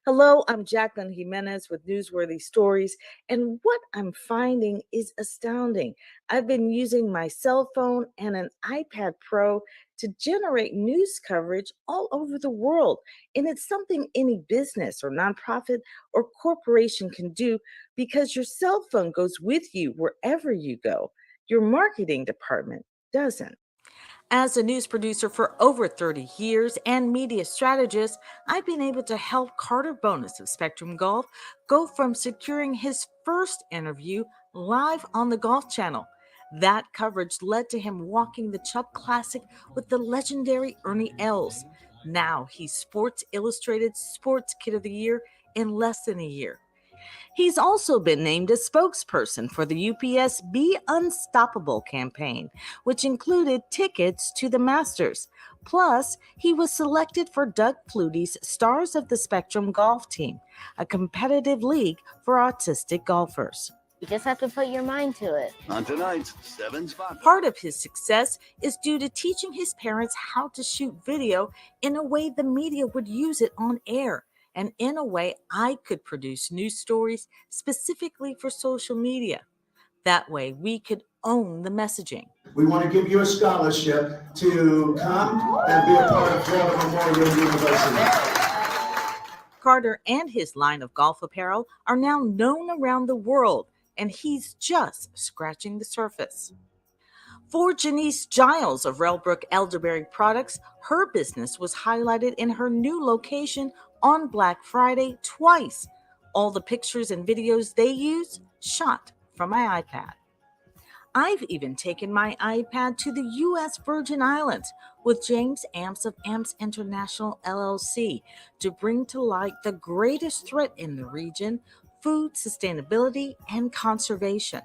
Hello, I'm Jacqueline Jimenez with Newsworthy Stories, and what I'm finding is astounding. I've been using my cell phone and an iPad Pro to generate news coverage all over the world, and it's something any business or nonprofit or corporation can do because your cell phone goes with you wherever you go. Your marketing department doesn't. As a news producer for over 30 years and media strategist, I've been able to help Carter Bonus of Spectrum Golf go from securing his first interview live on the Golf Channel. That coverage led to him walking the Chubb Classic with the legendary Ernie Els. Now he's Sports Illustrated Sports Kid of the Year in less than a year. He's also been named a spokesperson for the UPS Be Unstoppable campaign, which included tickets to the Masters. Plus, he was selected for Doug Flutie's Stars of the Spectrum Golf Team, a competitive league for autistic golfers. You just have to put your mind to it. On tonight's 7 Spot. Part of his success is due to teaching his parents how to shoot video in a way the media would use it on air, and in a way I could produce news stories specifically for social media. That way we could own the messaging. We want to give you a scholarship to come and be a part of Florida Memorial University. Carter and his line of golf apparel are now known around the world, and he's just scratching the surface. For Janice Giles of Railbrook Elderberry Products, her business was highlighted in her new location on Black Friday twice. All the pictures and videos they use shot from my iPad. I've even taken my iPad to the U.S. Virgin Islands with James Amps of Amps International LLC to bring to light the greatest threat in the region: food sustainability and conservation.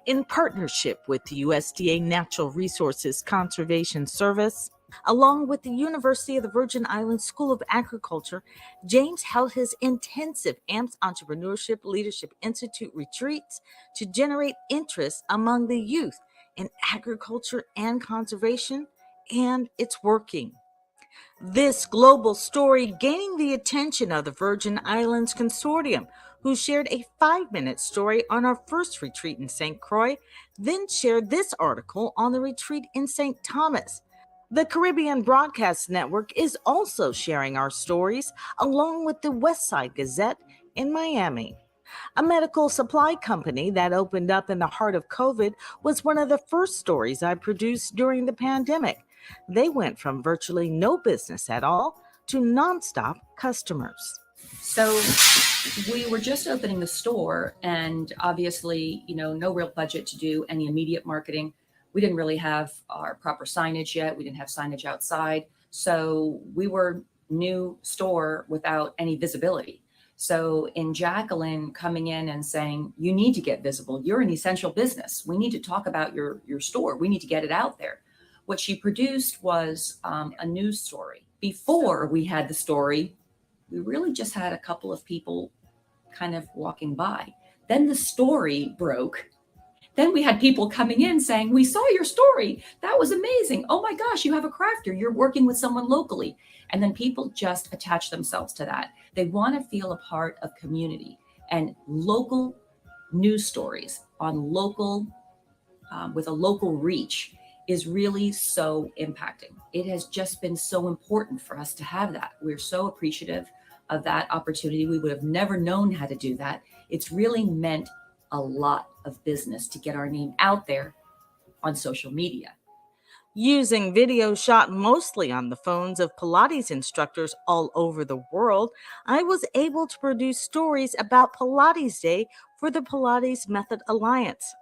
In partnership with the USDA Natural Resources Conservation Service, along with the University of the Virgin Islands School of Agriculture, James held his intensive AMPS Entrepreneurship Leadership Institute retreats to generate interest among the youth in agriculture and conservation, and it's working. This global story gaining the attention of the Virgin Islands Consortium, who shared a 5-minute story on our first retreat in St. Croix, then shared this article on the retreat in St. Thomas. The Caribbean Broadcast Network is also sharing our stories, along with the Westside Gazette in Miami. A medical supply company that opened up in the heart of COVID was one of the first stories I produced during the pandemic. They went from virtually no business at all to nonstop customers. So we were just opening the store, and obviously, no real budget to do any immediate marketing. We didn't really have our proper signage yet. We didn't have signage outside. So we were new store without any visibility. So in Jacqueline coming in and saying, you need to get visible. You're an essential business. We need to talk about your store. We need to get it out there. What she produced was a news story. Before we had the story, we really just had a couple of people kind of walking by. Then the story broke. Then we had people coming in saying, we saw your story. That was amazing. Oh my gosh, you have a crafter. You're working with someone locally. And then people just attach themselves to that. They want to feel a part of community, and local news stories on local, with a local reach is really so impacting. It has just been so important for us to have that. We're so appreciative of that opportunity. We would have never known how to do that. It's really meant a lot of business to get our name out there on social media. Using video shot mostly on the phones of Pilates instructors all over the world, I was able to produce stories about Pilates Day for the Pilates Method Alliance.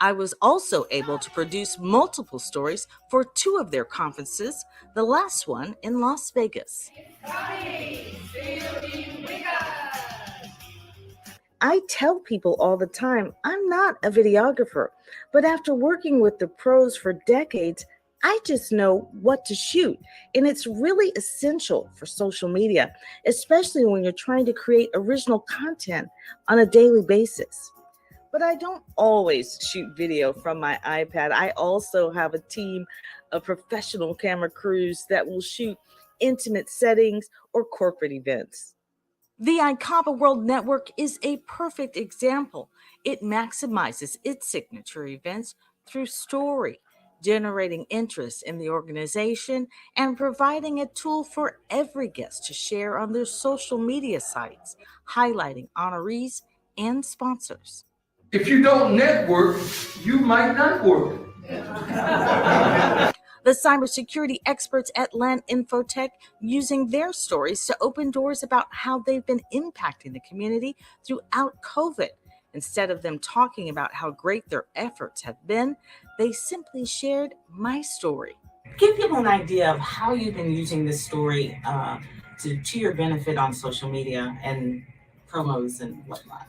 I was also able to produce multiple stories for 2 of their conferences, the last one in Las Vegas. I tell people all the time I'm not a videographer, but after working with the pros for decades, I just know what to shoot. And it's really essential for social media, especially when you're trying to create original content on a daily basis. But I don't always shoot video from my iPad. I also have a team of professional camera crews that will shoot intimate settings or corporate events. The iCapa World Network is a perfect example. It maximizes its signature events through story, generating interest in the organization and providing a tool for every guest to share on their social media sites, highlighting honorees and sponsors. If you don't network, you might not work. The cybersecurity experts at Land Infotech using their stories to open doors about how they've been impacting the community throughout COVID. Instead of them talking about how great their efforts have been, they simply shared my story. Give people an idea of how you've been using this story to your benefit on social media and promos and whatnot.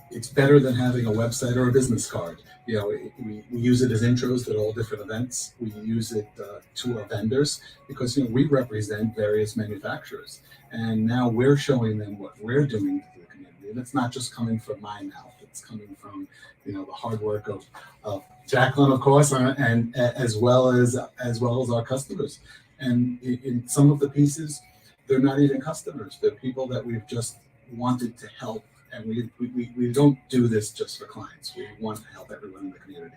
It's better than having a website or a business card. You know, we use it as intros at all different events. We use it to our vendors because, you know, we represent various manufacturers. And now we're showing them what we're doing to the community. And it's not just coming from my mouth. It's coming from, you know, the hard work of Jacqueline, of course, and as well as our customers. And in some of the pieces, they're not even customers. They're people that we've just wanted to help. And we don't do this just for clients. We want to help everyone in the community.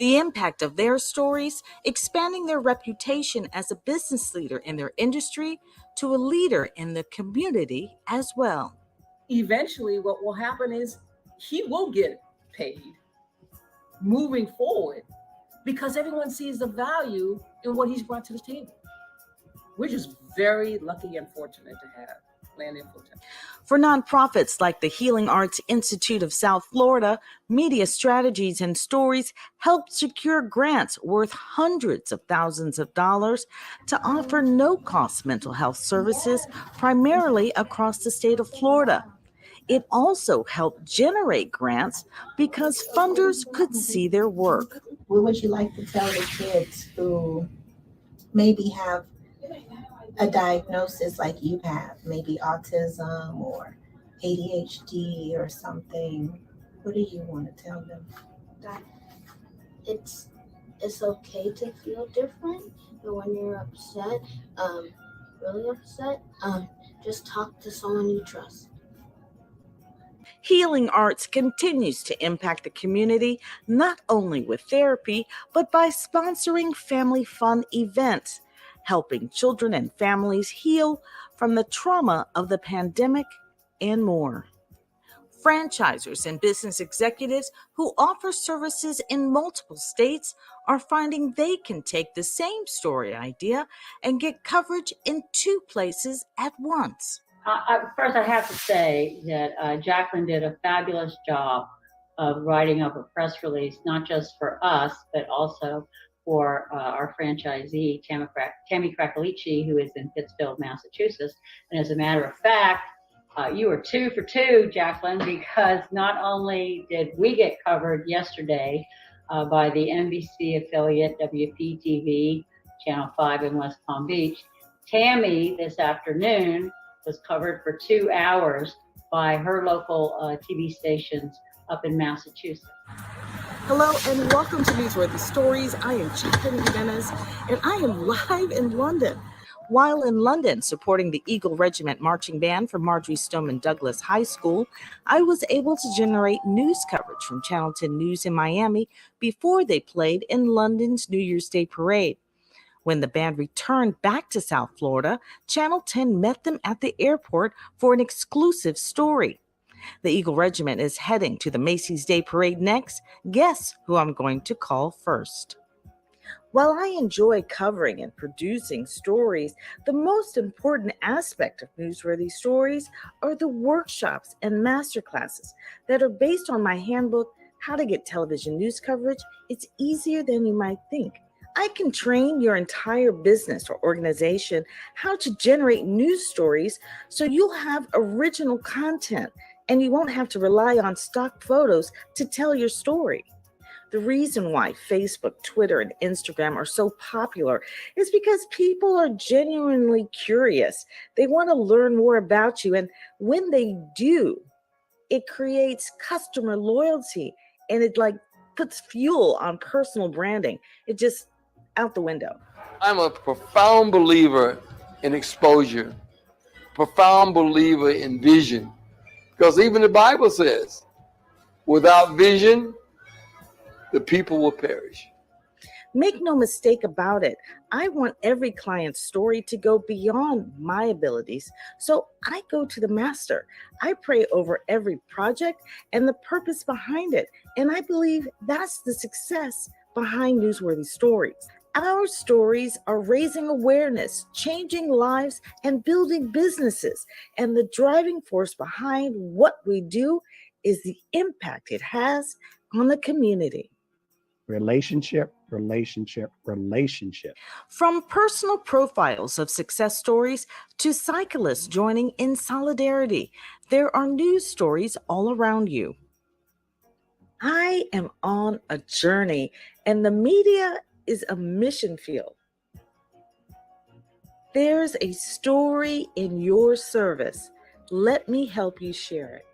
The impact of their stories, expanding their reputation as a business leader in their industry to a leader in the community as well. Eventually, what will happen is he will get paid moving forward because everyone sees the value in what he's brought to the table. We're just very lucky and fortunate to have Land Infotech. For nonprofits like the Healing Arts Institute of South Florida, Media Strategies and Stories helped secure grants worth hundreds of thousands of dollars to offer no-cost mental health services primarily across the state of Florida. It also helped generate grants because funders could see their work. What would you like to tell the kids who maybe have a diagnosis like you have, maybe autism or ADHD or something? What do you want to tell them? That it's okay to feel different, but when you're upset, really upset, just talk to someone you trust. Healing Arts continues to impact the community not only with therapy, but by sponsoring family fun events, helping children and families heal from the trauma of the pandemic and more. Franchisors and business executives who offer services in multiple states are finding they can take the same story idea and get coverage in 2 places at once. First, I have to say that Jacqueline did a fabulous job of writing up a press release, not just for us, but also for our franchisee, Tammy Krakalici, who is in Pittsfield, Massachusetts. And as a matter of fact, you were 2 for 2, Jacqueline, because not only did we get covered yesterday by the NBC affiliate WPTV, Channel 5 in West Palm Beach, Tammy this afternoon was covered for 2 hours by her local TV stations up in Massachusetts. Hello and welcome to Newsworthy Stories. I am Jacqueline Jimenez and I am live in London. While in London supporting the Eagle Regiment Marching Band for Marjorie Stoneman Douglas High School, I was able to generate news coverage from Channel 10 News in Miami before they played in London's New Year's Day parade. When the band returned back to South Florida, Channel 10 met them at the airport for an exclusive story. The Eagle Regiment is heading to the Macy's Day Parade next. Guess who I'm going to call first? While I enjoy covering and producing stories, the most important aspect of Newsworthy Stories are the workshops and masterclasses that are based on my handbook, How to Get Television News Coverage. It's easier than you might think. I can train your entire business or organization how to generate news stories so you'll have original content and you won't have to rely on stock photos to tell your story. The reason why Facebook, Twitter, and Instagram are so popular is because people are genuinely curious. They want to learn more about you, and when they do, it creates customer loyalty and it puts fuel on personal branding. It just out the window. I'm a profound believer in exposure. profound believer in vision, because even the Bible says, without vision, the people will perish. Make no mistake about it, I want every client's story to go beyond my abilities. So I go to the master. I pray over every project and the purpose behind it. And I believe that's the success behind Newsworthy Stories. Our stories are raising awareness, changing lives, and building businesses. And the driving force behind what we do is the impact it has on the community. Relationship, relationship, relationship. From personal profiles of success stories to cyclists joining in solidarity, there are news stories all around you. I am on a journey, and the media is a mission field. There's a story in your service. Let me help you share it.